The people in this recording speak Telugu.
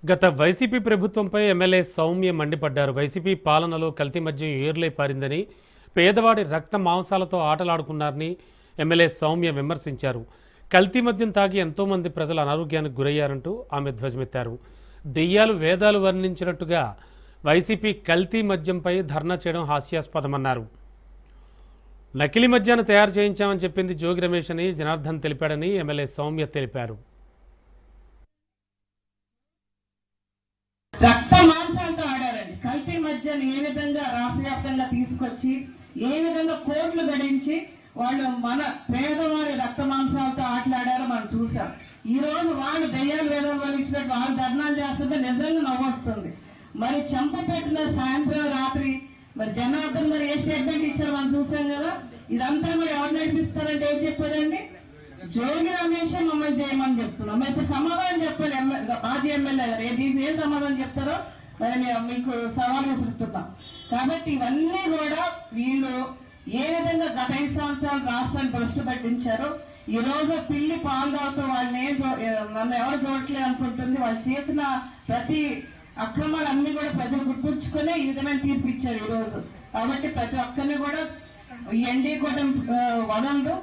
గత వైసీపీ ప్రభుత్వంపై ఎమ్మెల్యే సౌమ్య మండిపడ్డారు. వైసీపీ పాలనలో కల్తీ మద్యం ఏర్లై పారిందని, పేదవాడి రక్త మాంసాలతో ఆటలాడుకున్నారని ఎమ్మెల్యే సౌమ్య విమర్శించారు. కల్తీ మద్యం తాగి ఎంతోమంది ప్రజలు అనారోగ్యానికి గురయ్యారంటూ ఆమె ధ్వజమెత్తారు. దెయ్యాలు వేదాలు వర్ణించినట్టుగా వైసీపీ కల్తీ మద్యంపై ధర్నా చేయడం హాస్యాస్పదమన్నారు. నకిలీ మద్యాన్ని తయారు చేయించామని చెప్పింది జోగి రమేష్ అని జనార్దన్ తెలిపాడని ఎమ్మెల్యే సౌమ్య తెలిపారు. రక్త మాంసాలతో ఆడారండి. కల్తీ మద్యాన్ని ఏ విధంగా రాష్ట్ర వ్యాప్తంగా తీసుకొచ్చి ఏ విధంగా కోట్లు గడించి వాళ్ళు మన పేదవారి రక్త మాంసాలతో ఆటలాడారో మనం చూసాం. ఈ రోజు వాళ్ళు దయ్యాలు వేదం వాళ్ళు ఇచ్చినట్టు వాళ్ళు ధర్నాలు చేస్తుంటే నిజంగా నవ్వొస్తుంది. మరి చెంపపెట్టిన సాయంత్రం రాత్రి మరి జనార్దన్ మరి ఏ స్టేట్మెంట్ ఇచ్చారో మనం చూసాం కదా. ఇదంతా మరి ఎవరు నడిపిస్తారంటే ఏం చెప్పారండి? జోగి రమేష్ మమ్మల్ని చేయమని చెప్తున్నాం. మరి ఇప్పుడు సమాధానం చెప్పాలి మాజీ ఎమ్మెల్యే గారు. ఏ సమాధానం చెప్తారో మరి మేము మీకు సవాల్ విసురుతున్నాం. కాబట్టి ఇవన్నీ కూడా వీళ్ళు ఏ విధంగా గత 5 సంవత్సరాలు రాష్ట్రాన్ని భ్రష్టు పట్టించారో ఈ రోజు పిల్లి పాల్గొతో వాళ్ళని నన్ను ఎవరు చూడట్లేదు అనుకుంటుంది. వాళ్ళు చేసిన ప్రతి అక్రమాలన్నీ కూడా ప్రజలు గుర్తుంచుకునే ఈ విధమైన తీర్పు ఇచ్చారు ఈ రోజు. కాబట్టి ప్రతి ఒక్కరిని కూడా ఎన్డీ కూటమి వదలదు.